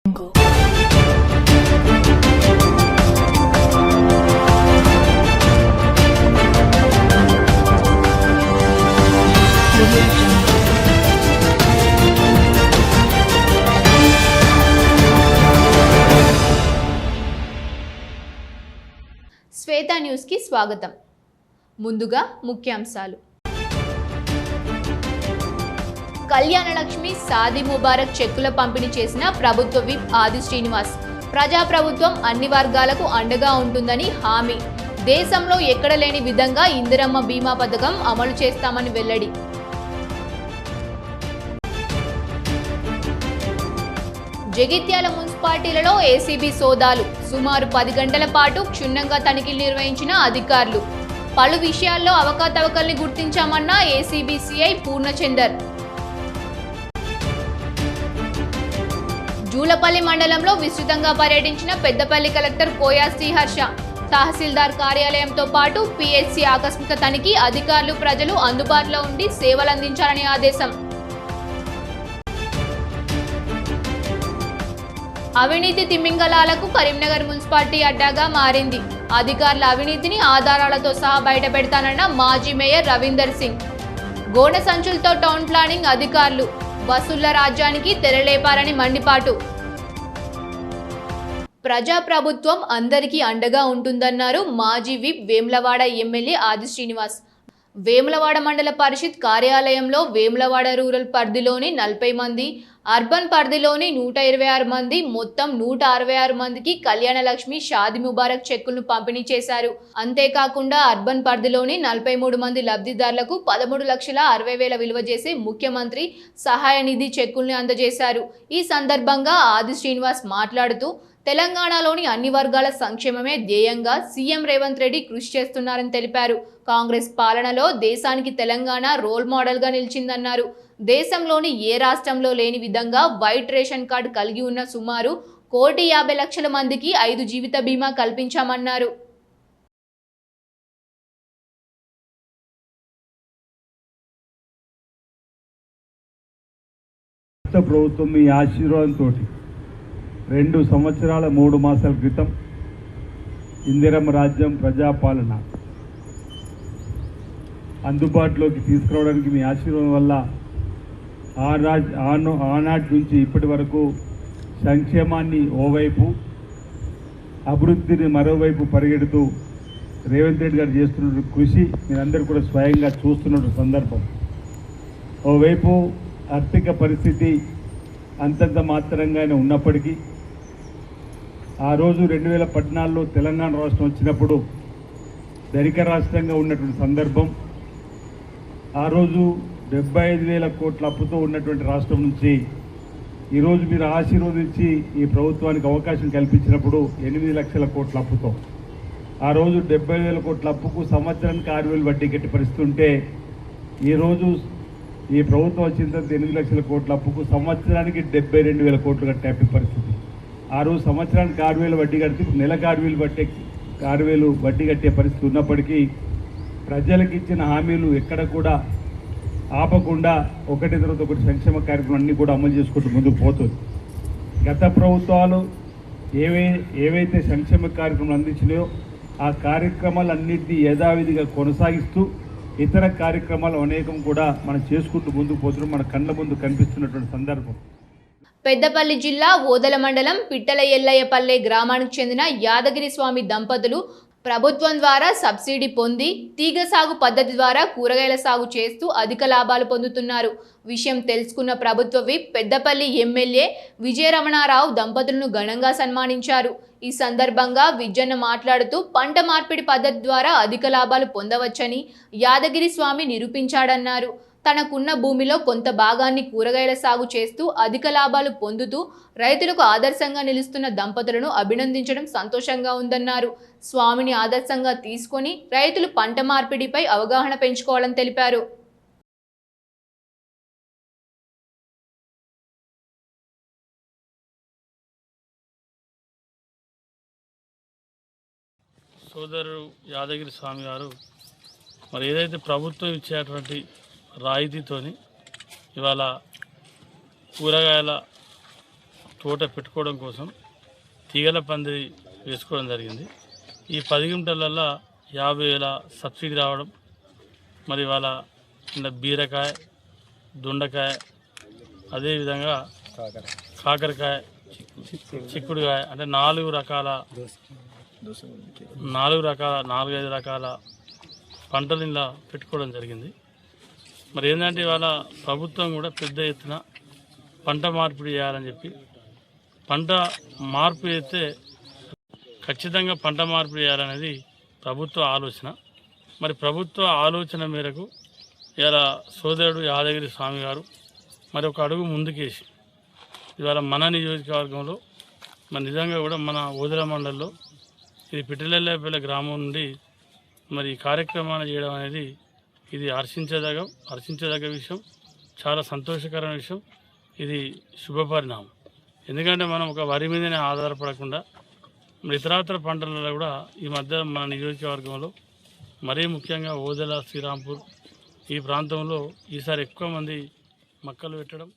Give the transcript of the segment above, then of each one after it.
శ్వేత news కి స్వాగతం. ముందుగా ముఖ్యాంశాలు. కళ్యాణలక్ష్మి షాదీ ముబారక్ చెక్కుల పంపిణీ చేసిన ప్రభుత్వ విప్ ఆది శ్రీనివాస్. ప్రజాప్రభుత్వం అన్ని వర్గాలకు అండగా ఉంటుందని హామీ. దేశంలో ఎక్కడ లేని విధంగా ఇందిరమ్మ బీమా పథకం అమలు చేస్తామని వెల్లడి. జగిత్యాల మున్సిపాలిటీలలో ఏసీబీ సోదాలు. సుమారు 10 గంటల పాటు క్షుణ్ణంగా తనిఖీలు నిర్వహించిన అధికారులు. పలు విషయాల్లో అవకతవకల్ని గుర్తించామన్న ఏసీబీ సిఐ పూర్ణచందర్. జూలపల్లి మండలంలో విస్తృతంగా పర్యటించిన పెద్దపల్లి కలెక్టర్ కోయా శ్రీహర్ష. తహసీల్దార్ కార్యాలయంతో పాటు పిహెచ్సి ఆకస్మిక తనిఖీ. అధికారులు ప్రజలు అందుబాటులో ఉండి సేవలందించాలని ఆదేశం. అవినీతి తిమింగలాలకు కరీంనగర్ మున్సిపాలిటీ అడ్డాగా మారింది. అధికారుల అవినీతిని ఆధారాలతో సహా బయటపెడతానన్న మాజీ మేయర్ రవీందర్ సింగ్. గోడ సంచులతో టౌన్ ప్లానింగ్ అధికారులు. వసూళ్ల రాజ్యానికి తెరలేపారని మండిపాటు. ప్రజాప్రభుత్వం అందరికీ అండగా ఉంటుందన్నారు మాజీ విప్ వేములవాడ ఎమ్మెల్యే ఆది శ్రీనివాస్. వేములవాడ మండల పరిషత్ కార్యాలయంలో వేములవాడ రూరల్ పరిధిలోని 40 మంది, అర్బన్ పరిధిలోని 126 మంది, మొత్తం 166 మందికి కళ్యాణలక్ష్మి షాదీ ముబారక్ చెక్కులను పంపిణీ చేశారు. అంతేకాకుండా అర్బన్ పరిధిలోని 43 మంది లబ్ధిదారులకు 13,60,000 విలువ చేసే ముఖ్యమంత్రి సహాయ నిధి చెక్కుల్ని అందజేశారు. ఈ సందర్భంగా ఆది శ్రీనివాస్ మాట్లాడుతూ తెలంగాణలోని అన్ని వర్గాల సంక్షేమమే ధ్యేయంగా సీఎం రేవంత్ రెడ్డి కృషి చేస్తున్నారని తెలిపారు. కాంగ్రెస్ పాలనలో దేశానికి తెలంగాణ రోల్ మోడల్గా నిలిచిందన్నారు. దేశంలోని ఏ రాష్ట్రంలో లేని విధంగా వైట్ రేషన్ కార్డు కలిగి ఉన్న సుమారు 1,50,00,000 మందికి 5 జీవిత బీమా కల్పించామన్నారు. ప్రభుత్వం మీ ఆశీర్వాదంతో 2 సంవత్సరాల 3 మాసాల క్రితం ఇందిరమ్మ రాజ్యం ప్రజాపాలన అందుబాటులోకి తీసుకురావడానికి మీ ఆశీర్వాదం వల్ల ఆనాటి నుంచి ఇప్పటి వరకు సంక్షేమాన్ని ఓవైపు, అభివృద్ధిని మరోవైపు పరిగెడుతూ రేవంత్ రెడ్డి గారు చేస్తున్న కృషి మీరందరూ కూడా స్వయంగా చూస్తున్న సందర్భం. ఓవైపు ఆర్థిక పరిస్థితి అంతంత మాత్రంగానే ఉన్నప్పటికీ ఆ రోజు 2014లో తెలంగాణ రాష్ట్రం వచ్చినప్పుడు ధనిక రాష్ట్రంగా ఉన్నటువంటి సందర్భం. ఆ రోజు 75,000 కోట్ల అప్పుతో ఉన్నటువంటి రాష్ట్రం నుంచి ఈరోజు మీరు ఆశీర్వదించి ఈ ప్రభుత్వానికి అవకాశం కల్పించినప్పుడు 8 లక్షల కోట్ల అప్పుతో, ఆ రోజు 70,000 కోట్ల అప్పుకు సంవత్సరానికి 6,000 వడ్డీ కట్టి పరిస్థితి ఉంటే ఈరోజు ఈ ప్రభుత్వం వచ్చిన తర్వాత 8 లక్షల కోట్ల అప్పుకు సంవత్సరానికి 72,000 కోట్లు కట్టే పరిస్థితి. ఆ రోజు సంవత్సరానికి 6,000 వడ్డీ కడితే నెలకు 6,000 వడ్డీ కట్టే పరిస్థితి ఉన్నప్పటికీ ప్రజలకు ఇచ్చిన హామీలు ఎక్కడ కూడా ఆపకుండా ఒకటి తర్వాత ఒకటి సంక్షేమ కార్యక్రమం అన్నీ కూడా అమలు చేసుకుంటూ ముందుకు పోతుంది. గత ప్రభుత్వాలు ఏవైతే సంక్షేమ కార్యక్రమాలు అందించినాయో ఆ కార్యక్రమాలన్నింటినీ యథావిధిగా కొనసాగిస్తూ ఇతర కార్యక్రమాలు అనేకం కూడా మనం చేసుకుంటూ ముందుకు పోతున్నాం. మన కళ్ళ ముందు కనిపిస్తున్నటువంటి సందర్భం. పెద్దపల్లి జిల్లా ఓదల మండలం పిట్టల ఎల్లయ్యపల్లె గ్రామానికి చెందిన యాదగిరి స్వామి దంపతులు ప్రభుత్వం ద్వారా సబ్సిడీ పొంది తీగ సాగు పద్ధతి ద్వారా కూరగాయల సాగు చేస్తూ అధిక లాభాలు పొందుతున్నారు. విషయం తెలుసుకున్న ప్రభుత్వ విప్ పెద్దపల్లి ఎమ్మెల్యే విజయరమణారావు దంపతులను ఘనంగా సన్మానించారు. ఈ సందర్భంగా విజయన్న మాట్లాడుతూ పంట మార్పిడి పద్ధతి ద్వారా అధిక లాభాలు పొందవచ్చని యాదగిరి స్వామి నిరూపించాడన్నారు. తనకున్న భూమిలో కొంత భాగాన్ని కూరగాయల సాగు చేస్తూ అధిక లాభాలు పొందుతూ రైతులకు ఆదర్శంగా నిలుస్తున్న దంపతులను అభినందించడం సంతోషంగా ఉందన్నారు. స్వామిని ఆదర్శంగా తీసుకొని రైతులు పంట మార్పిడిపై అవగాహన పెంచుకోవాలని తెలిపారు. సోదరుడు యాదగిరి స్వామి గారు మరి ఏదైతే ప్రభుత్వం ఇచ్చేటువంటి రాయితీతోని ఇవాళ కూరగాయల తోట పెట్టుకోవడం కోసం తీగల పందిరి వేసుకోవడం జరిగింది. ఈ 10 గుంటలల్లో 50,000 సబ్సిడీ రావడం, మరి వాళ్ళ బీరకాయ, దొండకాయ, అదేవిధంగా కాకరకాయ, చిక్కుడుకాయ, అంటే 4 రకాల 4-5 రకాల పంటలు ఇలా పెట్టుకోవడం జరిగింది. మరి ఏంటంటే ఇవాళ ప్రభుత్వం కూడా పెద్ద ఎత్తున పంట మార్పిడి చేయాలని చెప్పి, పంట మార్పు చేస్తే ఖచ్చితంగా పంట మార్పిడి చేయాలనేది ప్రభుత్వ ఆలోచన. మరి ప్రభుత్వ ఆలోచన మేరకు ఇలా సోదరుడు యాదగిరి స్వామి గారు మరి ఒక అడుగు ముందుకేసి ఇవాళ మన నియోజకవర్గంలో మరి నిజంగా కూడా మన ఓదెల మండలంలో ఇది పిట్టలెల్లేపల్లి గ్రామం నుండి మరి ఈ కార్యక్రమాన్ని చేయడం అనేది ఇది హర్షించదగ్గ విషయం, చాలా సంతోషకరమైన విషయం. ఇది శుభపరిణామం. ఎందుకంటే మనం ఒక వరి మీదనే ఆధారపడకుండా ఇతరాతర పంటలలో కూడా ఈ మధ్య మన నియోజకవర్గంలో మరీ ముఖ్యంగా ఓదెల, శ్రీరాంపూర్ ఈ ప్రాంతంలో ఈసారి ఎక్కువ మంది మొక్కలు పెట్టడం.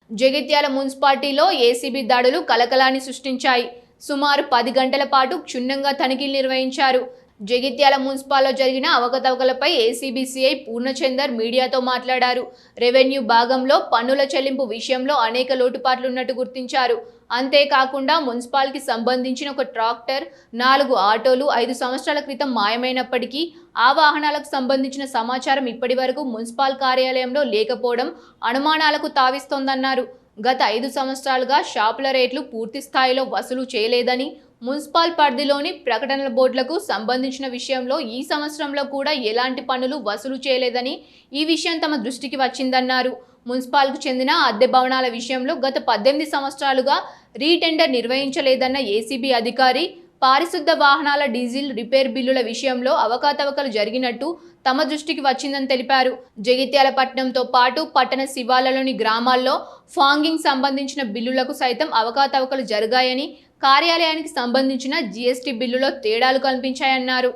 జగిత్యాల మున్సిపాలిటీలో ఏసీబీ దాడులు కలకలాన్ని సృష్టించాయి. సుమారు 10 గంటల పాటు క్షుణ్ణంగా తనిఖీలు నిర్వహించారు. జగిత్యాల మున్సిపాల్లో జరిగిన అవకతవకలపై ఏసీబీ సీఐ పూర్ణచందర్ మీడియాతో మాట్లాడారు. రెవెన్యూ భాగంలో పన్నుల చెల్లింపు విషయంలో అనేక లోటుపాట్లున్నట్టు గుర్తించారు. అంతేకాకుండా మున్సిపాల్కి సంబంధించిన ఒక ట్రాక్టర్, 4 ఆటోలు 5 సంవత్సరాల క్రితం మాయమైనప్పటికీ ఆ వాహనాలకు సంబంధించిన సమాచారం ఇప్పటి వరకు మున్సిపల్ కార్యాలయంలో లేకపోవడం అనుమానాలకు తావిస్తోందన్నారు. గత 5 సంవత్సరాలుగా షాపుల రేట్లు పూర్తి స్థాయిలో వసూలు చేయలేదని, మున్సిపల్ పరిధిలోని ప్రకటనల బోర్డులకు సంబంధించిన విషయంలో ఈ సంవత్సరంలో కూడా ఎలాంటి పన్నులు వసూలు చేయలేదని ఈ విషయం తమ దృష్టికి వచ్చిందన్నారు. మున్సిపాల్కు చెందిన అద్దె భవనాల విషయంలో గత 18 సంవత్సరాలుగా రీటెండర్ నిర్వహించలేదన్న ఏసీబీ అధికారి, పారిశుద్ధ వాహనాల డీజిల్ రిపేర్ బిల్లుల విషయంలో అవకతవకలు జరిగినట్టు తమ దృష్టికి వచ్చిందని తెలిపారు. జగిత్యాల పట్టణంతో పాటు పట్టణ శివార్లలోని గ్రామాల్లో ఫాంగింగ్ సంబంధించిన బిల్లులకు సైతం అవకతవకలు జరిగాయని, కార్యాలయానికి సంబంధించిన జీఎస్టీ బిల్లులో తేడాలు కనిపించాయన్నారు.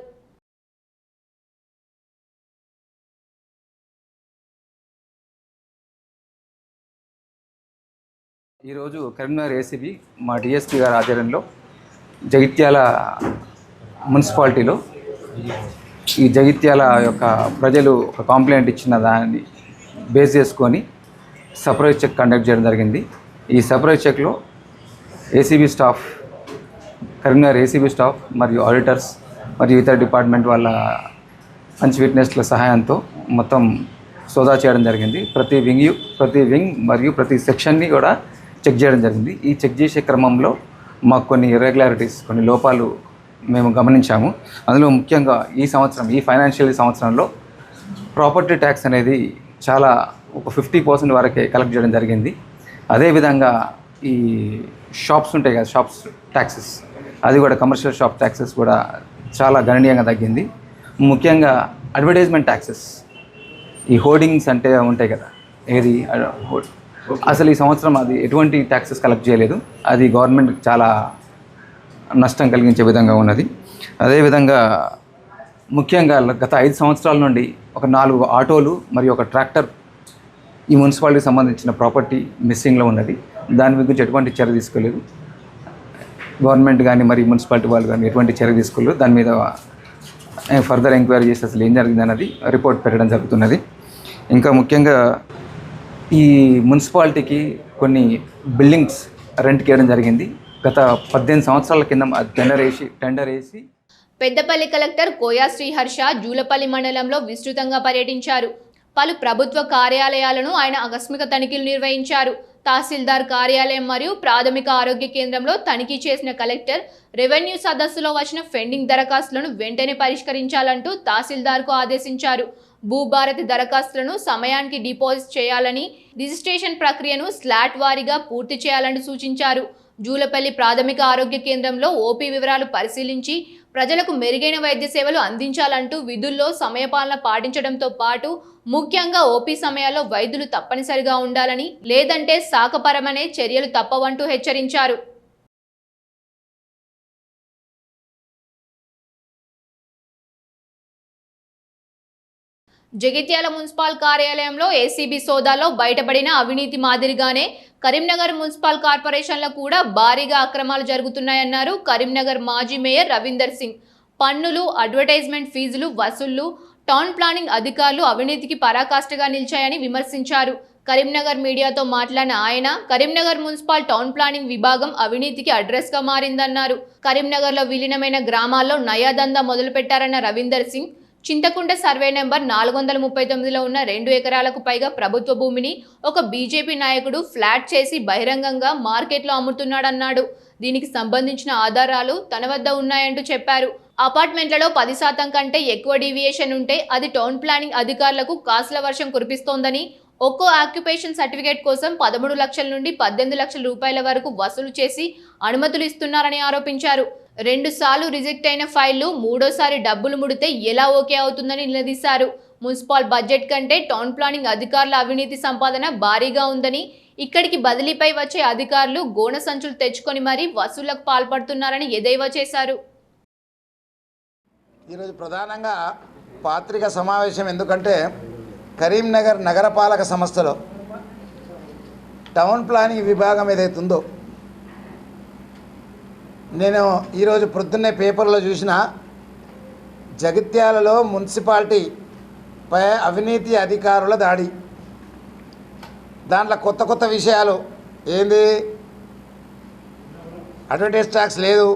ఈరోజు కరీంనగర్ ఏసీబీ మా డిఎస్పీ గారి ఆధ్వర్యంలో జగిత్యాల మున్సిపాలిటీలో ఈ జగిత్యాల యొక్క ప్రజలు ఒక కంప్లైంట్ ఇచ్చిన దాన్ని బేస్ చేసుకొని సర్ప్రైజ్ చెక్ కండక్ట్ చేయడం జరిగింది. ఈ సర్ప్రైజ్ చెక్లో ACB staff, Karimnagar ACB staff మరియు ఆడిటర్స్ మరియు ఇతర డిపార్ట్మెంట్ వాళ్ళ మంచి విట్నెస్ల సహాయంతో మొత్తం సోదా చేయడం జరిగింది. ప్రతి వింగ్ మరియు ప్రతి సెక్షన్ని కూడా చెక్ చేయడం జరిగింది. ఈ చెక్ చేసే క్రమంలో మాకు కొన్ని ఇర్రెగ్యులారిటీస్, కొన్ని లోపాలు మేము గమనించాము. అందులో ముఖ్యంగా ఈ ఫైనాన్షియల్ సంవత్సరంలో ప్రాపర్టీ ట్యాక్స్ అనేది చాలా ఒక 50% వరకే కలెక్ట్ చేయడం జరిగింది. అదేవిధంగా ఈ షాప్స్ ఉంటాయి కదా, షాప్స్ ట్యాక్సెస్, అది కూడా కమర్షియల్ షాప్ ట్యాక్సెస్ కూడా చాలా గణనీయంగా తగ్గింది. ముఖ్యంగా అడ్వర్టైజ్మెంట్ ట్యాక్సెస్, ఈ హోర్డింగ్స్ అంటే ఉంటాయి కదా, అసలు ఈ సంవత్సరం అది ఎటువంటి ట్యాక్సెస్ కలెక్ట్ చేయలేదు. అది గవర్నమెంట్కి చాలా నష్టం కలిగించే విధంగా ఉన్నది. అదేవిధంగా ముఖ్యంగా గత 5 సంవత్సరాల నుండి ఒక 4 ఆటోలు మరియు ఒక ట్రాక్టర్ ఈ మున్సిపాలిటీకి సంబంధించిన ప్రాపర్టీ మిస్సింగ్లో ఉన్నది. దాని గురించి ఎటువంటి చర్య తీసుకోలేదు. గవర్నమెంట్ కానీ మరి మున్సిపాలిటీ వాళ్ళు కానీ ఎటువంటి చర్య తీసుకోలేదు. దాని మీద ఫర్దర్ ఎంక్వైరీ చేసి అసలు ఏం జరిగింది అన్నది రిపోర్ట్ పెట్టడం జరుగుతున్నది. ఇంకా ముఖ్యంగా ఈ మున్సిపాలిటీకి కొన్ని బిల్డింగ్స్ రెంట్కి ఇవ్వడం జరిగింది. గత 18 సంవత్సరాల కింద టెండర్ వేసి పెద్దపల్లి కలెక్టర్ కోయా శ్రీహర్ష జూలపల్లి మండలంలో విస్తృతంగా పర్యటించారు. పలు ప్రభుత్వ కార్యాలయాలను ఆయన ఆకస్మిక తనిఖీలు నిర్వహించారు. తహసీల్దార్ కార్యాలయం మరియు ప్రాథమిక ఆరోగ్య కేంద్రంలో తనిఖీ చేసిన కలెక్టర్ రెవెన్యూ సదస్సులో వచ్చిన పెండింగ్ దరఖాస్తులను వెంటనే పరిష్కరించాలంటూ తహసీల్దార్కు ఆదేశించారు. భూభారతి దరఖాస్తులను సమయానికి డిపాజిట్ చేయాలని, రిజిస్ట్రేషన్ ప్రక్రియను స్లాట్ వారీగా పూర్తి చేయాలని సూచించారు. జూలపల్లి ప్రాథమిక ఆరోగ్య కేంద్రంలో ఓపీ వివరాలు పరిశీలించి ప్రజలకు మెరుగైన వైద్య సేవలు అందించాలంటూ విధుల్లో సమయపాలన పాటించడంతో పాటు ముఖ్యంగా ఓపీ సమయాల్లో వైద్యులు తప్పనిసరిగా ఉండాలని, లేదంటే శాఖపరమనే చర్యలు తప్పవంటూ హెచ్చరించారు. జగిత్యాల మున్సిపల్ కార్యాలయంలో ఏసీబీ సోదాలో బయటపడిన అవినీతి మాదిరిగానే కరీంనగర్ మున్సిపల్ కార్పొరేషన్లో కూడా భారీగా అక్రమాలు జరుగుతున్నాయన్నారు కరీంనగర్ మాజీ మేయర్ రవీందర్ సింగ్. పన్నులు, అడ్వర్టైజ్మెంట్ ఫీజులు వసూళ్లు, టౌన్ ప్లానింగ్ అధికారులు అవినీతికి పరాకాష్ఠగా నిలిచాయని విమర్శించారు. కరీంనగర్ మీడియాతో మాట్లాడిన ఆయన కరీంనగర్ మున్సిపల్ టౌన్ ప్లానింగ్ విభాగం అవినీతికి అడ్రస్గా మారిందన్నారు. కరీంనగర్లో విలీనమైన గ్రామాల్లో నయాదందా మొదలుపెట్టారన్న రవీందర్ సింగ్ చింతకుంట సర్వే నెంబర్ 439లో ఉన్న 2 ఎకరాలకు పైగా ప్రభుత్వ భూమిని ఒక బీజేపీ నాయకుడు ఫ్లాట్ చేసి బహిరంగంగా మార్కెట్లో అమ్ముతున్నాడన్నాడు. దీనికి సంబంధించిన ఆధారాలు తన వద్ద ఉన్నాయంటూ చెప్పారు. అపార్ట్మెంట్లలో 10% కంటే ఎక్కువ డీవియేషన్ ఉంటే అది టౌన్ ప్లానింగ్ అధికారులకు కాసుల వర్షం కురిపిస్తోందని, ఒక్కో ఆక్యుపేషన్ సర్టిఫికేట్ కోసం 13 లక్షల నుండి 18 లక్షల రూపాయల వరకు వసూలు చేసి అనుమతులు ఇస్తున్నారని ఆరోపించారు. 2 సార్లు రిజెక్ట్ అయిన ఫైళ్లు మూడోసారి డబ్బులు ముడితే ఎలా ఓకే అవుతుందని నిలదీశారు. మున్సిపల్ బడ్జెట్ కంటే టౌన్ ప్లానింగ్ అధికారుల అవినీతి సంపాదన భారీగా ఉందని, ఇక్కడికి బదిలీపై వచ్చే అధికారులు గోన సంచులు తెచ్చుకొని మరీ వసూళ్లకు పాల్పడుతున్నారని ఎద్దేవా చేశారు. ఈరోజు ప్రధానంగా పత్రికా సమావేశం ఎందుకంటే కరీంనగర్ నగరపాలక సంస్థలో టౌన్ ప్లానింగ్ విభాగం ఏదైతే ఉందో, నేను ఈరోజు పొద్దున్నే పేపర్లో చూసిన జగిత్యాలలో మున్సిపాలిటీపై అవినీతి అధికారుల దాడి. దాంట్లో కొత్త కొత్త విషయాలు ఏంది, అడ్వర్టైజ్ ట్యాక్స్ లేదు,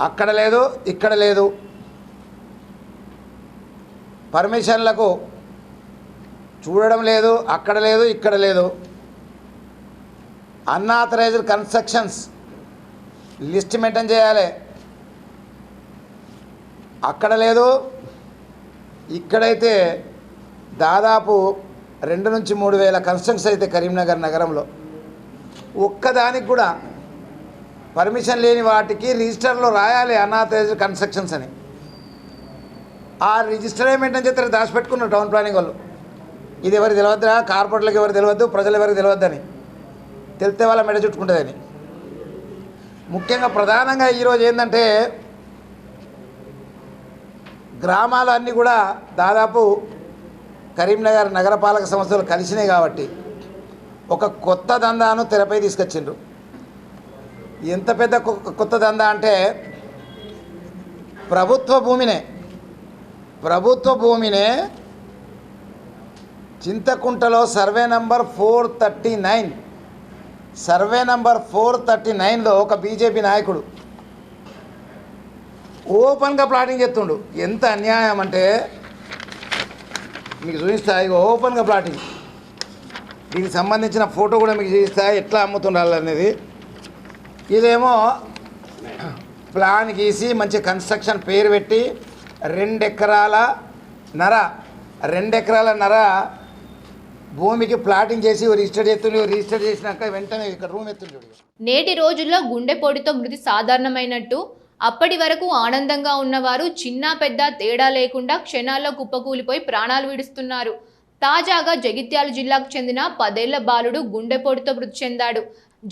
అక్కడ లేదు, ఇక్కడ లేదు, పర్మిషన్లకు చూడడం లేదు, అక్కడ లేదు, ఇక్కడ లేదు, అన్ఆథరైజ్డ్ కన్స్ట్రక్షన్స్ లిస్ట్ మెయింటైన్ చేయాలి, అక్కడ లేదు, ఇక్కడైతే దాదాపు 2 నుంచి 3 వేల కన్స్ట్రక్షన్స్ అయితే కరీంనగర్ నగరంలో ఒక్కదానికి కూడా పర్మిషన్ లేని వాటికి రిజిస్టర్లో రాయాలి అన్ఆథరైజ్డ్ కన్స్ట్రక్షన్స్ అని. ఆ రిజిస్టర్ మెయింటైన్ చేస్తే దాచిపెట్టుకున్నారు టౌన్ ప్లానింగ్ వాళ్ళు. ఇది ఎవరికి తెలియద్దా, కార్పొరేట్లకు ఎవరికి తెలియద్దు, ప్రజలు ఎవరికి తెలియద్దని, తెలిస్తే వాళ్ళ మెడ చుట్టుకుంటుందని. ముఖ్యంగా ప్రధానంగా ఈరోజు ఏంటంటే గ్రామాలు అన్నీ కూడా దాదాపు కరీంనగర్ నగరపాలక సంస్థలు కలిసినాయి కాబట్టి ఒక కొత్త దందాను తెరపై తీసుకొచ్చిండ్రు. ఎంత పెద్ద కొత్త దందా అంటే ప్రభుత్వ భూమినే చింతకుంటలో సర్వే నంబర్ 439లో ఒక బీజేపీ నాయకుడు ఓపెన్గా ప్లాటింగ్ చేస్తుండు. ఎంత అన్యాయం అంటే మీకు చూపిస్తా, ఇక ఓపెన్గా ప్లాటింగ్. దీనికి సంబంధించిన ఫోటో కూడా మీకు చూపిస్తా, ఎట్లా అమ్ముతుండాలి అనేది. ఇదేమో ప్లాన్ గీసి మంచి కన్స్ట్రక్షన్ పేరు పెట్టి 2 ఎకరాలన్నర భూమికి ప్లాటింగ్ చేసి రిజిస్టర్ చేసినాక వెంటనే ఇక్కడ రూమ్ ఎత్తుంటాడు. నేటి రోజుల్లో గుండెపోటుతో మృతి సాధారణమైనట్టు అప్పటి వరకు ఆనందంగా ఉన్నవారు చిన్న పెద్ద తేడా లేకుండా క్షణాల్లో కుప్పకూలిపోయి ప్రాణాలు విడుస్తున్నారు. తాజాగా జగిత్యాల జిల్లాకు చెందిన 10 ఏళ్ల బాలుడు గుండెపోటుతో మృతి చెందాడు.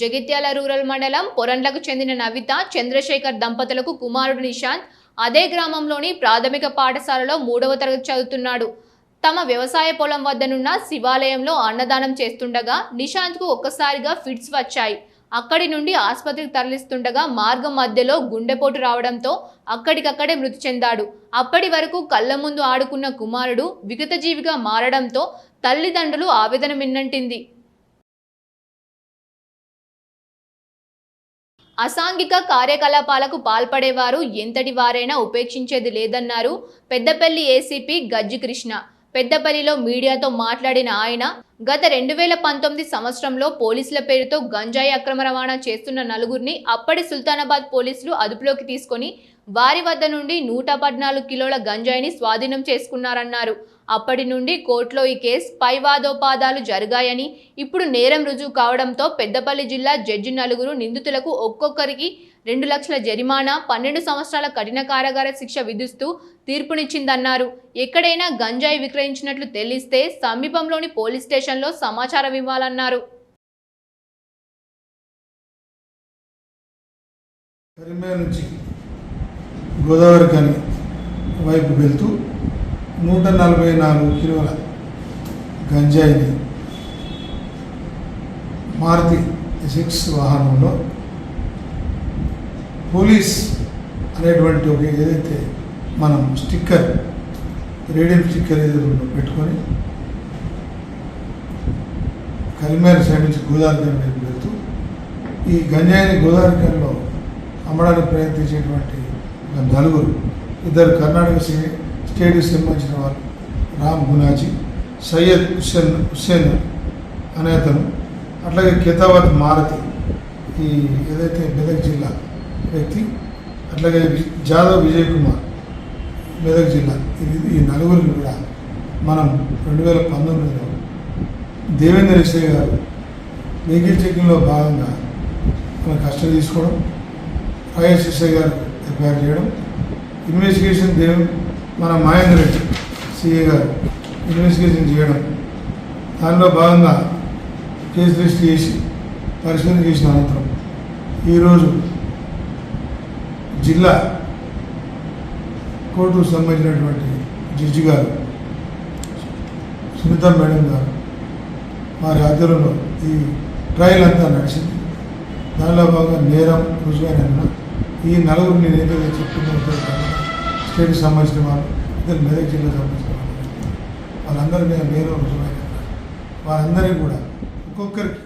జగిత్యాల రూరల్ మండలం పొరండ్లకు చెందిన నవిత, చంద్రశేఖర్ దంపతులకు కుమారుడు నిశాంత్ అదే గ్రామంలోని ప్రాథమిక పాఠశాలలో 3వ తరగతి చదువుతున్నాడు. తమ వ్యవసాయ పొలం వద్దనున్న శివాలయంలో అన్నదానం చేస్తుండగా నిశాంత్కు ఒక్కసారిగా ఫిట్స్ వచ్చాయి. అక్కడి నుండి ఆసుపత్రికి తరలిస్తుండగా మార్గం మధ్యలో గుండెపోటు రావడంతో అక్కడికక్కడే మృతి చెందాడు. అప్పటి వరకు కళ్ళ ముందు ఆడుకున్న కుమారుడు విగతజీవిగా మారడంతో తల్లిదండ్రులు ఆవేదన మిన్నంటింది. అసాంఘిక కార్యకలాపాలకు పాల్పడేవారు ఎంతటి వారైనా ఉపేక్షించేది లేదన్నారు పెద్దపల్లి ఏసీపీ గజ్జి కృష్ణ. పెద్దపల్లిలో మీడియాతో మాట్లాడిన ఆయన గత 2019 సంవత్సరంలో పోలీసుల పేరుతో గంజాయి అక్రమ రవాణా చేస్తున్న 4గురిని అప్పటి సుల్తానాబాద్ పోలీసులు అదుపులోకి తీసుకొని వారి వద్ద నుండి 114 కిలోల గంజాయిని స్వాధీనం చేసుకున్నారన్నారు. అప్పటి నుండి కోర్టులో ఈ కేసు పైవాదోపాదాలు జరిగాయని, ఇప్పుడు నేరం రుజువు కావడంతో పెద్దపల్లి జిల్లా జడ్జి 4 నిందితులకు ఒక్కొక్కరికి 2 లక్షల జరిమానా, 12 సంవత్సరాల కఠిన కారాగార శిక్ష విధిస్తూ తీర్పునిచ్చిందన్నారు. ఎక్కడైనా గంజాయి విక్రయించినట్లు తెలిస్తే సమీపంలోని పోలీస్ స్టేషన్లో సమాచారం ఇవ్వాలన్నారు. కరీంనగర్ నుంచి గోదావరి కానీ వైపు వెళ్తూ 144 కిలోల గంజాయిని మారుతి 6 వాహనంలో పోలీస్ అనేటువంటి ఒక ఏదైతే మనం స్టిక్కర్ రేడియం స్టిక్కర్ ఏదైతే పెట్టుకొని కలిమేర సైడ్ నుంచి గోదావరి వైపు వెళ్తూ ఈ గంజాయిని గోదావరిలో అమ్మడానికి ప్రయత్నించేటువంటి ఒక నలుగురు, 2 కర్ణాటక స్టేట్కి సంబంధించిన వాళ్ళు రామ్ గునాజీ, సయ్యద్ హుస్సేన్ అనే అతను, అట్లాగే కితావత్ మారుతి ఈ ఏదైతే మెదక్ జిల్లా వ్యక్తి, అట్లాగే జాదవ్ విజయ్ కుమార్ మెదక్ జిల్లా, ఈ నలుగురిని కూడా మనం 2019లో దేవేందర్ ఎస్ఐ గారు వెహికల్ చెకింగ్లో భాగంగా మన కస్టడీ తీసుకోవడం, ఐఎస్ ఎస్ఐ గారు ఎఫ్ఐఆర్ చేయడం, ఇన్వెస్టిగేషన్ మన మహేందర్ రెడ్డి సిఏ గారు ఇన్వెస్టిగేషన్ చేయడం, దానిలో భాగంగా కేసు రిజిస్టర్ చేసి పరిశోధన చేసిన అనంతరం ఈరోజు జిల్లా కోర్టుకు సంబంధించినటువంటి జడ్జి గారు సునీత మేడం గారు వారి ఆధ్వర్యంలో ఈ ట్రయల్ అంతా నడిచింది. దానిలో భాగంగా నేరం రుజువైన ఈ నలుగురు నేను ఏదైతే చెప్తున్నట్టు స్టేట్కి సంబంధించిన వాళ్ళు, ఇద్దరు మెదక్ జిల్లాకు సంబంధించిన వాళ్ళు, వాళ్ళందరి మీద నేరం రుజువైన వారందరికీ కూడా ఒక్కొక్కరికి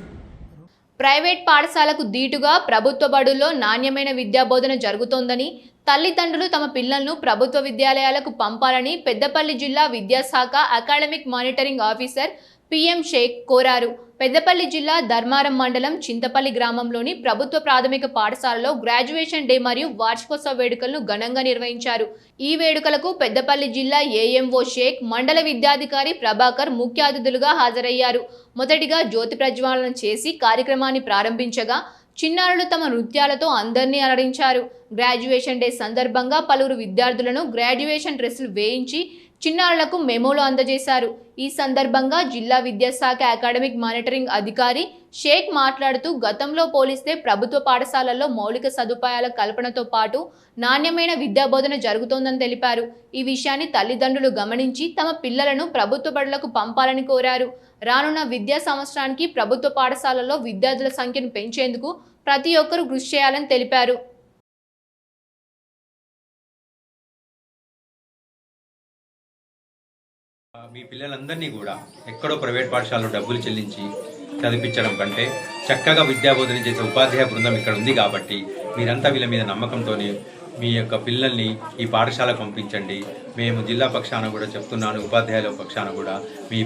ప్రైవేట్ పాఠశాలకు దీటుగా ప్రభుత్వ బడుల్లో నాణ్యమైన విద్యాబోధన జరుగుతోందని, తల్లిదండ్రులు తమ పిల్లలను ప్రభుత్వ విద్యాలయాలకు పంపాలని పెద్దపల్లి జిల్లా విద్యాశాఖ academic monitoring officer PM Shaik కోరారు. పెద్దపల్లి జిల్లా ధర్మారం మండలం చింతపల్లి గ్రామంలోని ప్రభుత్వ ప్రాథమిక పాఠశాలలో గ్రాడ్యుయేషన్ డే మరియు వార్షికోత్సవ వేడుకలను ఘనంగా నిర్వహించారు. ఈ వేడుకలకు పెద్దపల్లి జిల్లా ఏఎంఓ షేక్, మండల విద్యాధికారి ప్రభాకర్ ముఖ్య అతిథులుగా హాజరయ్యారు. మొదటిగా జ్యోతి ప్రజ్వాలన చేసి కార్యక్రమాన్ని ప్రారంభించగా చిన్నారులు తమ నృత్యాలతో అందరినీ అలరించారు. గ్రాడ్యుయేషన్ డే సందర్భంగా పలువురు విద్యార్థులను గ్రాడ్యుయేషన్ డ్రెస్సులు వేయించి చిన్నారులకు మెమోలు అందజేశారు. ఈ సందర్భంగా జిల్లా విద్యాశాఖ అకాడమిక్ మానిటరింగ్ అధికారి షేక్ మాట్లాడుతూ గతంలో పోలిస్తే ప్రభుత్వ పాఠశాలల్లో మౌలిక సదుపాయాల కల్పనతో పాటు నాణ్యమైన విద్యాబోధన జరుగుతోందని తెలిపారు. ఈ విషయాన్ని తల్లిదండ్రులు గమనించి తమ పిల్లలను ప్రభుత్వ బడులకు పంపాలని కోరారు. రానున్న విద్యా సంవత్సరానికి ప్రభుత్వ పాఠశాలల్లో విద్యార్థుల సంఖ్యను పెంచేందుకు ప్రతి ఒక్కరూ కృషి చేయాలని తెలిపారు. మీ పిల్లలందరినీ కూడా ఎక్కడో ప్రైవేట్ పాఠశాలలో డబ్బులు చెల్లించి చదివించడం కంటే చక్కగా విద్యాబోధన చేసే ఉపాధ్యాయ బృందం ఇక్కడ ఉంది కాబట్టి మీరంతా వీళ్ళ మీద నమ్మకంతోనే మీ యొక్క పిల్లల్ని ఈ పాఠశాలకు పంపించండి. మేము జిల్లా పక్షాన కూడా చెప్తున్నాను, ఉపాధ్యాయుల పక్షాన కూడా మీ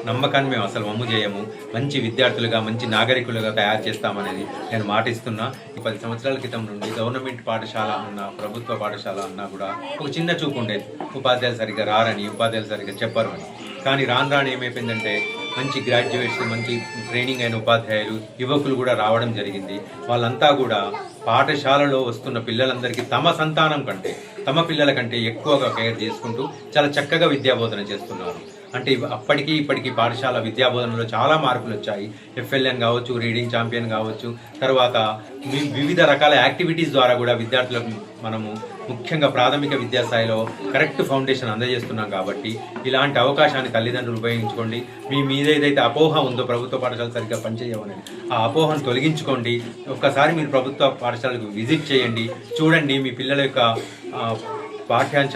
నమ్మకాన్ని మేము అసలు వమ్ము చేయము. మంచి విద్యార్థులుగా, మంచి నాగరికులుగా తయారు చేస్తామనేది నేను మాటిస్తున్నా. 10 సంవత్సరాల క్రితం నుండి గవర్నమెంట్ పాఠశాల అన్న, ప్రభుత్వ పాఠశాల అన్నా కూడా ఒక చిన్న చూపు ఉండేది. ఉపాధ్యాయులు సరిగ్గా రారని, ఉపాధ్యాయులు సరిగ్గా చెప్పరు అని. కానీ రాను ఏమైపోయిందంటే మంచి గ్రాడ్యుయేట్స్, మంచి ట్రైనింగ్ అయిన ఉపాధ్యాయులు, యువకులు కూడా రావడం జరిగింది. వాళ్ళంతా కూడా పాఠశాలలో వస్తున్న పిల్లలందరికీ తమ సంతానం కంటే, తమ పిల్లల కంటే ఎక్కువగా కేర్ చేసుకుంటూ చాలా చక్కగా విద్యాబోధన చేస్తున్నారు. అంటే అప్పటికి ఇప్పటికీ పాఠశాల విద్యాబోధనలో చాలా మార్పులు వచ్చాయి. FLN కావచ్చు, రీడింగ్ ఛాంపియన్ కావచ్చు, తర్వాత వివిధ రకాల యాక్టివిటీస్ ద్వారా కూడా విద్యార్థులకు మనము ముఖ్యంగా ప్రాథమిక విద్యాస్థాయిలో కరెక్ట్ ఫౌండేషన్ అందజేస్తున్నాం. కాబట్టి ఇలాంటి అవకాశాన్ని తల్లిదండ్రులు ఉపయోగించుకోండి. మీ మీద ఏదైతే అపోహ ఉందో ప్రభుత్వ పాఠశాల సరిగ్గా పనిచేయమని, ఆ అపోహను తొలగించుకోండి. ఒక్కసారి మీరు ప్రభుత్వ పాఠశాలకు విజిట్ చేయండి, చూడండి. మీ పిల్లల యొక్క పాఠ్యాంశ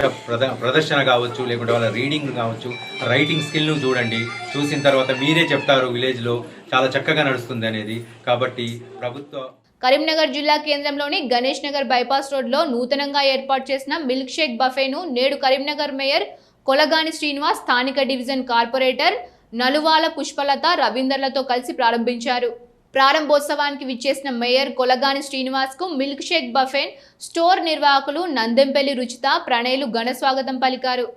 ప్రదర్శన కావచ్చు, లేకుంటే వాళ్ళ రీడింగ్ కావచ్చు, రైటింగ్ స్కిల్ను చూడండి. చూసిన తర్వాత మీరే చెప్తారు విలేజ్లో చాలా చక్కగా నడుస్తుంది అనేది. కాబట్టి ప్రభుత్వ కరీంనగర్ జిల్లా కేంద్రంలోని గణేష్ నగర్ బైపాస్ రోడ్లో నూతనంగా ఏర్పాటు చేసిన మిల్క్ షేక్ బఫేను నేడు కరీంనగర్ మేయర్ కొలగాని శ్రీనివాస్, స్థానిక డివిజన్ కార్పొరేటర్ నలువాల పుష్పలత, రవీందర్లతో కలిసి ప్రారంభించారు. ప్రారంభోత్సవానికి విచ్చేసిన మేయర్ కొలగాని శ్రీనివాస్కు మిల్క్ షేక్ బఫేన్ స్టోర్ నిర్వాహకులు నందెంపల్లి రుచిత, ప్రణయ్లు ఘన స్వాగతం పలికారు.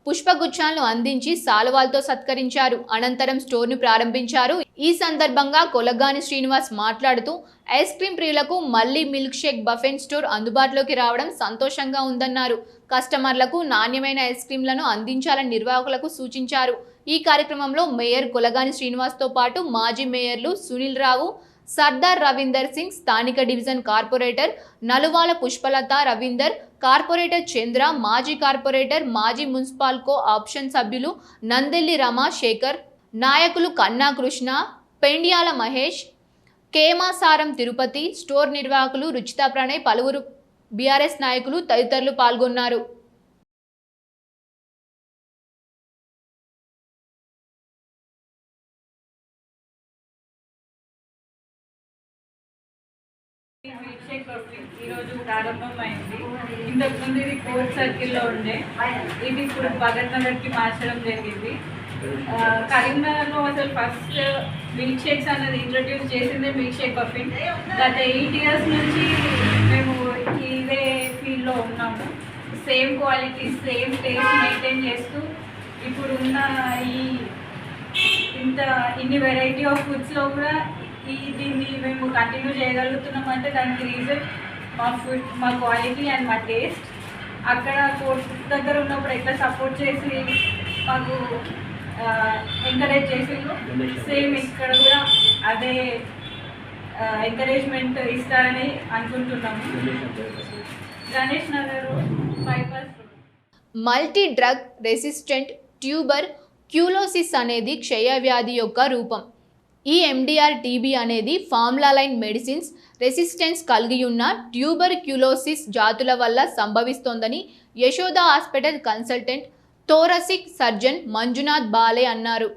పుష్పగుచ్చాలను అందించి సాలువాలతో సత్కరించారు. అనంతరం స్టోర్ను ప్రారంభించారు. ఈ సందర్భంగా కొలగాని శ్రీనివాస్ మాట్లాడుతూ ఐస్ క్రీం ప్రియులకు మళ్లీ మిల్క్ షేక్ బఫెన్ స్టోర్ అందుబాటులోకి రావడం సంతోషంగా ఉందన్నారు. కస్టమర్లకు నాణ్యమైన ఐస్ క్రీంలను అందించాలని నిర్వాహకులకు సూచించారు. ఈ కార్యక్రమంలో మేయర్ కొలగాని శ్రీనివాస్తో పాటు మాజీ మేయర్లు సునీల్ రావు, సర్దార్ రవీందర్ సింగ్, స్థానిక division corporator Naluvala Pushpalatha, Ravinder, corporator Chandra, మాజీ కార్పొరేటర్, మాజీ మున్సిపల్ కో ఆప్షన్ సభ్యులు నందెల్లి రమా శేఖర్, నాయకులు కన్నా కృష్ణ, పెండియాల మహేష్, కేమాసారం తిరుపతి, స్టోర్ నిర్వాహకులు రుచితా ప్రణయ్, పలువురు బీఆర్ఎస్ నాయకులు తదితరులు పాల్గొన్నారు. ఈరోజు ప్రారంభమైంది. ఇంతకుముందు ఇది కోర్ట్ సర్కిల్లో ఉండే, ఇది ఇప్పుడు భగత్ నగర్కి మార్చడం జరిగింది. కరీంనగర్లో అసలు ఫస్ట్ మిల్క్ షేక్స్ అన్నది ఇంట్రడ్యూస్ చేసిందే మిల్క్ షేక్ పఫిన్. గత 8 years నుంచి మేము ఇదే ఫీల్డ్లో ఉన్నాము. Same quality, same taste maintain చేస్తూ ఇప్పుడున్న ఇన్ని వెరైటీ ఆఫ్ ఫుడ్స్లో కూడా దీన్ని మేము కంటిన్యూ చేయగలుగుతున్నామంటే దానికి రీజన్ మా ఫుడ్, మా క్వాలిటీ అండ్ మా టేస్ట్. అక్కడ కోర్ట్ దగ్గర ఉన్నప్పుడు ఎట్లా సపోర్ట్ చేసి మాకు ఎంకరేజ్ చేసిండ్రు, సేమ్ ఇక్కడ కూడా అదే ఎంకరేజ్మెంట్ ఇస్తారని అనుకుంటున్నాము. Ganesh Nagar bypass. Multi drug resistant tuberculosis అనేది క్షయవ్యాధి యొక్క రూపం. ఈ ఎండిఆర్ టీబీ అనేది ఫార్ములాలైన్ మెడిసిన్స్ రెసిస్టెన్స్ కలిగి ఉన్న ట్యూబర్ క్యూలోసిస్ జాతుల వల్ల సంభవిస్తోందని Yashoda hospital consultant thoracic surgeon Manjunath Bale అన్నారు.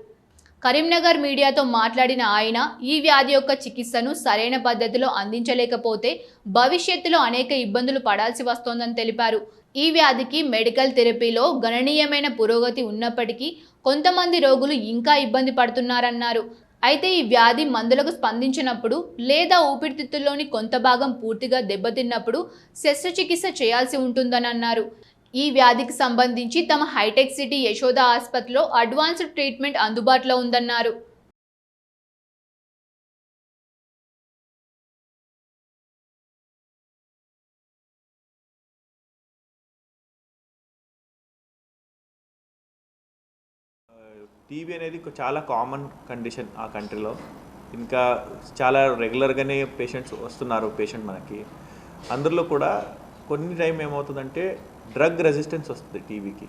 కరీంనగర్ మీడియాతో మాట్లాడిన ఆయన ఈ వ్యాధి యొక్క చికిత్సను సరైన పద్ధతిలో అందించలేకపోతే భవిష్యత్తులో అనేక ఇబ్బందులు పడాల్సి వస్తోందని తెలిపారు. ఈ వ్యాధికి మెడికల్ థెరపీలో గణనీయమైన పురోగతి ఉన్నప్పటికీ కొంతమంది రోగులు ఇంకా ఇబ్బంది పడుతున్నారన్నారు. అయితే ఈ వ్యాధి మందులకు స్పందించినప్పుడు లేదా ఊపిరితిత్తుల్లోని కొంత భాగం పూర్తిగా దెబ్బతిన్నప్పుడు శస్త్రచికిత్స చేయాల్సి ఉంటుందని అన్నారు. ఈ వ్యాధికి సంబంధించి తమ హైటెక్ సిటీ యశోద ఆసుపత్రిలో అడ్వాన్స్డ్ ట్రీట్మెంట్ అందుబాటులో ఉందన్నారు. టీబీ అనేది చాలా కామన్ కండిషన్ ఆ కంట్రీలో. ఇంకా చాలా రెగ్యులర్గానే పేషెంట్స్ వస్తున్నారు మనకి. అందులో కూడా కొన్ని టైం ఏమవుతుందంటే డ్రగ్ రెసిస్టెన్స్ వస్తుంది టీబీకి.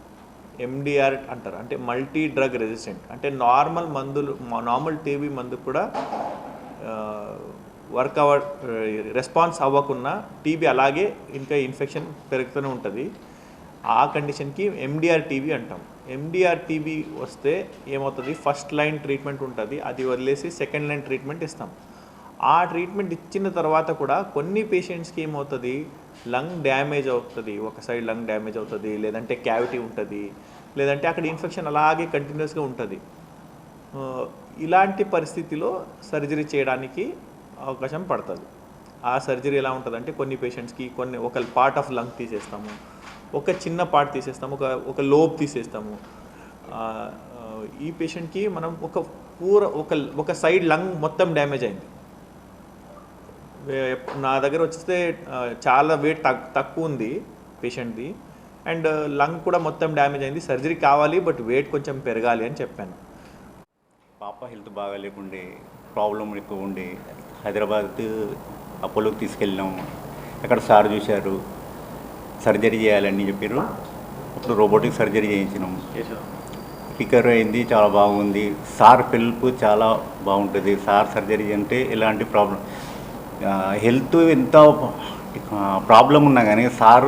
ఎండిఆర్ అంటారు, అంటే మల్టీ డ్రగ్ రెసిస్టెంట్. అంటే నార్మల్ టీబీ మందు కూడా రెస్పాన్స్ అవ్వకుండా టీబీ అలాగే ఇంకా ఇన్ఫెక్షన్ పెరుగుతూనే ఉంటుంది. ఆ కండిషన్కి ఎండిఆర్ టీబీ అంటాం. ఎండిఆర్ టీబీ వస్తే ఏమవుతుంది, ఫస్ట్ లైన్ ట్రీట్మెంట్ ఉంటుంది, అది వదిలేసి సెకండ్ లైన్ ట్రీట్మెంట్ ఇస్తాం. ఆ ట్రీట్మెంట్ ఇచ్చిన తర్వాత కూడా కొన్ని పేషెంట్స్కి ఏమవుతుంది, లంగ్ డ్యామేజ్ అవుతుంది, ఒక సైడ్ లంగ్ డ్యామేజ్ అవుతుంది, లేదంటే క్యావిటీ ఉంటుంది, లేదంటే అక్కడ ఇన్ఫెక్షన్ అలాగే కంటిన్యూస్గా ఉంటుంది. ఇలాంటి పరిస్థితిలో సర్జరీ చేయడానికి అవకాశం పడుతుంది. ఆ సర్జరీ ఎలా ఉంటుందంటే కొన్ని పేషెంట్స్కి ఒక పార్ట్ ఆఫ్ లంగ్ తీసేస్తాము, ఒక చిన్న పార్ట్ తీసేస్తాము, ఒక లోబ్ తీసేస్తాము. ఈ పేషెంట్కి మనం ఒక సైడ్ లంగ్ మొత్తం డ్యామేజ్ అయింది. నా దగ్గర వచ్చేస్తే చాలా వెయిట్ తక్కువ ఉంది పేషెంట్ది, అండ్ లంగ్ కూడా మొత్తం డ్యామేజ్ అయింది. సర్జరీ కావాలి, బట్ వెయిట్ కొంచెం పెరగాలి అని చెప్పాను. పాప హెల్త్ బాగా లేకుండే, ప్రాబ్లం ఎక్కువ ఉండే హైదరాబాద్ అపోలోకి తీసుకెళ్ళినాం. అక్కడ సార్ చూశారు, సర్జరీ చేయాలని చెప్పారు. అప్పుడు రోబోటిక్ సర్జరీ చేయించినాం. రికవర్ అయింది, చాలా బాగుంది. సార్ హెల్ప్ చాలా బాగుంటుంది. సార్ సర్జరీ అంటే ఎలాంటి ప్రాబ్లం, హెల్త్ ఎంత ప్రాబ్లం ఉన్నా కానీ సార్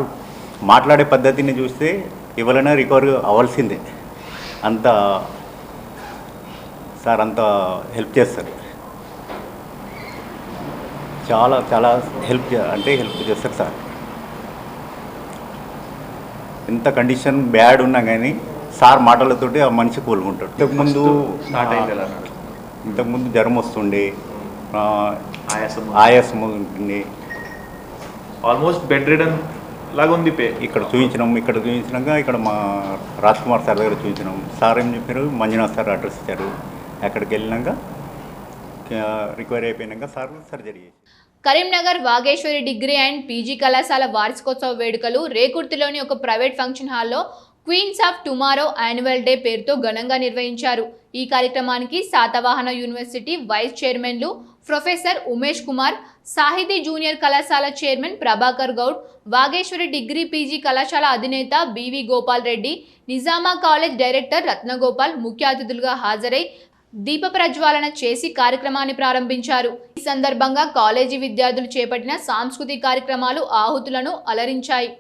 మాట్లాడే పద్ధతిని చూస్తే ఎవరైనా రికవర్ అవ్వాల్సిందే. సార్ అంత హెల్ప్ చేస్తారు, చాలా హెల్ప్ చేస్తారు సార్. ఎంత కండిషన్ బ్యాడ్ ఉన్నా కానీ సార్ మాటలతోటి ఆ మనిషి కోలుకుంటాడు. ఇంతకుముందు జ్వరం వస్తుండే, ఆయాసం ఉంటుంది, ఆల్మోస్ట్ బెడ్ రిడన్ లాగా ఉంది. ఇక్కడ చూపించినాక ఇక్కడ మా రాజ్ కుమార్ సార్ దగ్గర చూపించినాం. సార్ ఏం చెప్పారు, మంజునాథ్ సార్ అడ్రస్ ఇచ్చారు. అక్కడికి వెళ్ళినాక రికవరీ అయిపోయినాక సార్ సర్జరీ చేసి. Karimnagar Vageshwari degree and PG కళాశాల వార్షికోత్సవ వేడుకలు రేకుర్తిలోని ఒక ప్రైవేట్ ఫంక్షన్ హాల్లో queens of tomorrow annual day పేరుతో ఘనంగా నిర్వహించారు. ఈ కార్యక్రమానికి శాతవాహన యూనివర్సిటీ వైస్ చైర్మన్లు ప్రొఫెసర్ ఉమేష్ కుమార్, సాహితీ జూనియర్ కళాశాల chairman Prabhakar Goud, Vageshwari degree PG కళాశాల అధినేత BV Gopal Reddy, Nizama college director Ratnagopal ముఖ్య అతిథులుగా హాజరై దీప ప్రజ్వాలన చేసి కార్యక్రమాన్ని ప్రారంభించారు. ఈ సందర్భంగా కాలేజీ విద్యార్థులు చేపట్టిన సాంస్కృతిక కార్యక్రమాలు ఆహుతులను అలరించాయి.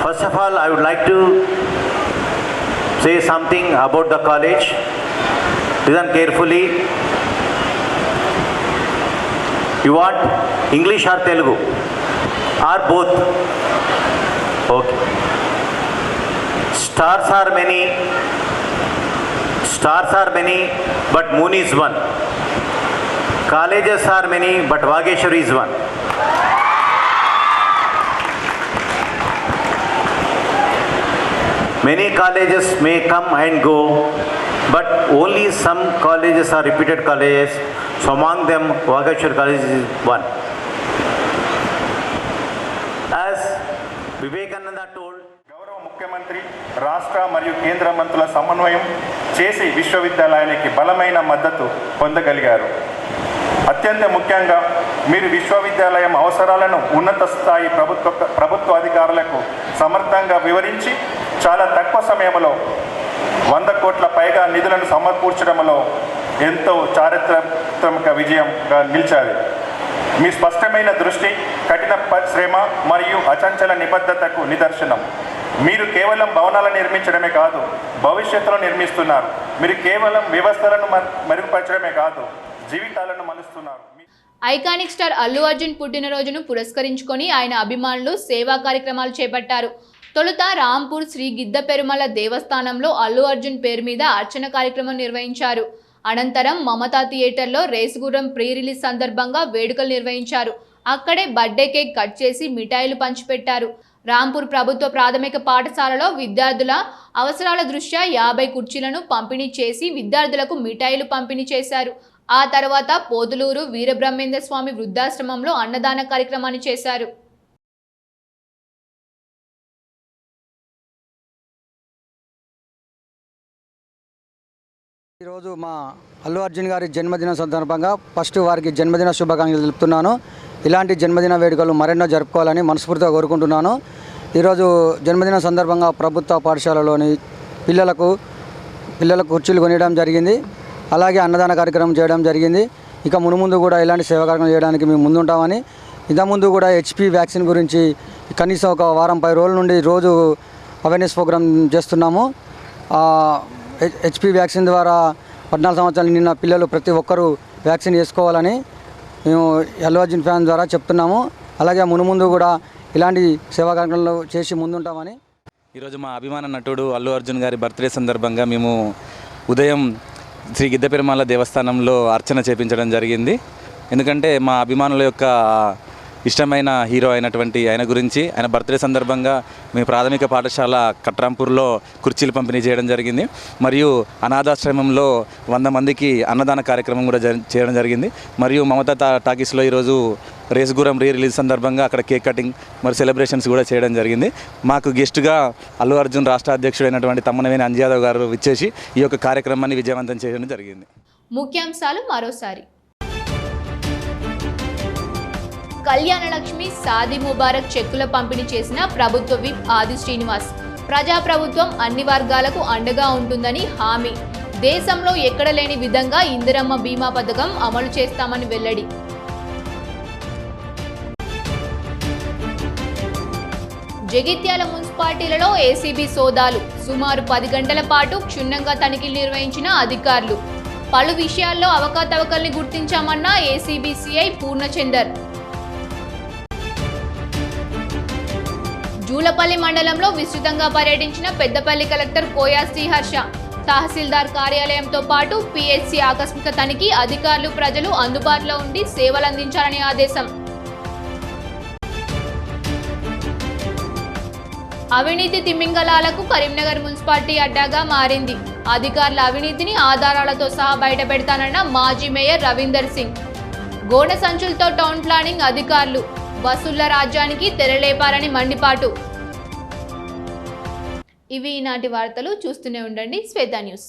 First of all, I would like to say something about the college. Listen carefully. You want English or Telugu? Or both? Okay. Stars are many, but moon is one. Colleges are many, but Vageshwari is one. Many colleges may come and go, but only some colleges are reputed colleges. So among them, Vageshwari College is one. As Vivekananda told, గౌరవ ముఖ్యమంత్రి రాష్ట్ర మరియు కేంద్ర మంత్రుల సమన్వయం చేసి విశ్వవిద్యాలయానికి బలమైన మద్దతు పొందగలిగారు. అత్యంత ముఖ్యంగా మీరు విశ్వవిద్యాలయం అవసరాలను ఉన్నత స్థాయి ప్రభుత్వ అధికారులకు సమర్థంగా వివరించి చాలా తక్కువ సమయంలో 100 కోట్ల పైగా నిధులను సమకూర్చడంలో ఎంతో చారిత్రాత్మక విజయంగా నిలిచారు. మీ స్పష్టమైన దృష్టి, కఠిన శ్రమ మరియు అచంచల నిబద్ధతకు నిదర్శనం. మీరు కేవలం భవనాలను నిర్మించడమే కాదు, భవిష్యత్తులో నిర్మిస్తున్నారు. మీరు కేవలం వ్యవస్థలను మెరుగుపరచడమే కాదు, జీవితాలను మలుస్తున్నారు. ఐకానిక్ స్టార్ అల్లు అర్జున్ పుట్టినరోజును పురస్కరించుకొని ఆయన అభిమానులు సేవా కార్యక్రమాలు చేపట్టారు. తొలుత రాంపూర్ శ్రీ గిద్ద పెరుమల దేవస్థానంలో అల్లు అర్జున్ పేరు మీద అర్చన కార్యక్రమం నిర్వహించారు. అనంతరం మమతా థియేటర్లో రేసుగుర్రం ప్రీ రిలీజ్ సందర్భంగా వేడుకలు నిర్వహించారు. అక్కడే బర్త్డే కేక్ కట్ చేసి మిఠాయిలు పంచిపెట్టారు. రాంపూర్ ప్రభుత్వ ప్రాథమిక పాఠశాలలో విద్యార్థుల అవసరాల దృష్ట్యా 50 కుర్చీలను పంపిణీ చేసి విద్యార్థులకు మిఠాయిలు పంపిణీ చేశారు. ఆ తర్వాత పోతులూరు వీరబ్రహ్మేంద్ర స్వామి వృద్ధాశ్రమంలో అన్నదాన కార్యక్రమాన్ని చేశారు. ఈరోజు మా అల్లు అర్జున్ గారి జన్మదిన సందర్భంగా ఫస్ట్ వారికి జన్మదిన శుభాకాంక్షలు తెలుపుతున్నాను. ఇలాంటి జన్మదిన వేడుకలు మరెన్నో జరుపుకోవాలని మనస్ఫూర్తిగా కోరుకుంటున్నాను. ఈరోజు జన్మదిన సందర్భంగా ప్రభుత్వ పాఠశాలలోని పిల్లలకు కుర్చీలు కొనియడం జరిగింది. అలాగే అన్నదాన కార్యక్రమం చేయడం జరిగింది. ఇక మునుముందు కూడా ఇలాంటి సేవా కార్యక్రమం చేయడానికి మేము ముందుంటామని, ఇంతకుముందు కూడా హెచ్పి వ్యాక్సిన్ గురించి కనీసం ఒక వారం 10 రోజుల నుండి రోజు అవేర్నెస్ ప్రోగ్రామ్ చేస్తున్నాము. హెచ్పి వ్యాక్సిన్ ద్వారా 14 సంవత్సరాలు నిన్న పిల్లలు ప్రతి ఒక్కరూ వ్యాక్సిన్ వేసుకోవాలని మేము అల్లు అర్జున్ ఫ్యాన్ ద్వారా చెప్తున్నాము. అలాగే మునుముందు కూడా ఇలాంటి సేవా కార్యక్రమాలు చేసి ముందుంటామని. ఈరోజు మా అభిమాన నటుడు అల్లు అర్జున్ గారి బర్త్డే సందర్భంగా మేము ఉదయం శ్రీ గిద్ద పెరుమాల దేవస్థానంలో అర్చన చేపించడం జరిగింది. ఎందుకంటే మా అభిమానుల యొక్క ఇష్టమైన హీరో అయినటువంటి ఆయన గురించి ఆయన బర్త్డే సందర్భంగా మీ ప్రాథమిక పాఠశాల కట్రాంపూర్లో కుర్చీలు పంపిణీ చేయడం జరిగింది. మరియు అనాథాశ్రమంలో 100 మందికి అన్నదాన కార్యక్రమం కూడా చేయడం జరిగింది. మరియు మమతా టాకీస్లో ఈరోజు రేసుగురం రీ రిలీజ్ సందర్భంగా అక్కడ కేక్ కటింగ్ మరి సెలబ్రేషన్స్ కూడా చేయడం జరిగింది. మాకు గెస్ట్గా అల్లు అర్జున్ రాష్ట్ర అధ్యక్షుడైనటువంటి తమ్మనవేని అంజయాదవ్ గారు విచ్చేసి ఈ యొక్క కార్యక్రమాన్ని విజయవంతం చేయడం జరిగింది. ముఖ్యాంశాలు మరోసారి. కళ్యాణలక్ష్మి, సాది ముబారక్ చెక్కుల పంపిణీ చేసిన ప్రభుత్వ విప్ ఆది శ్రీనివాస్. ప్రజాప్రభుత్వం అన్ని వర్గాలకు అండగా ఉంటుందని హామీ. దేశంలో ఎక్కడ లేని విధంగా ఇందిరమ్మ బీమా పథకం అమలు చేస్తామని వెల్లడి. జగిత్యాల మున్సిపాలిటీలలో ఏసీబీ సోదాలు. సుమారు 10 గంటల పాటు క్షుణ్ణంగా తనిఖీలు నిర్వహించిన అధికారులు. పలు విషయాల్లో అవకతవకల్ని గుర్తించామన్న ఏసీబీ సిఐ పూర్ణచందర్. జూలపల్లి మండలంలో విస్తృతంగా పర్యటించిన పెద్దపల్లి కలెక్టర్ కోయా శ్రీహర్ష. తహసీల్దార్ కార్యాలయంతో పాటు పిహెచ్సి ఆకస్మిక తనిఖీ, అధికారులు ప్రజలు అందుబాటులో ఉండి సేవలందించాలని ఆదేశం. అవినీతి తిమింగలాలకు కరీంనగర్ మున్సిపాలిటీ అడ్డాగా మారింది. అధికారుల అవినీతిని ఆధారాలతో సహా బయటపెడతానన్న మాజీ మేయర్ రవీందర్ సింగ్. గోనె సంచులతో టౌన్ ప్లానింగ్ అధికారులు, వసూళ్ల రాజ్యానికి తెరలేపారని మండిపాటు. ఇవి ఈనాటి వార్తలు. చూస్తూనే ఉండండి శ్వేత న్యూస్.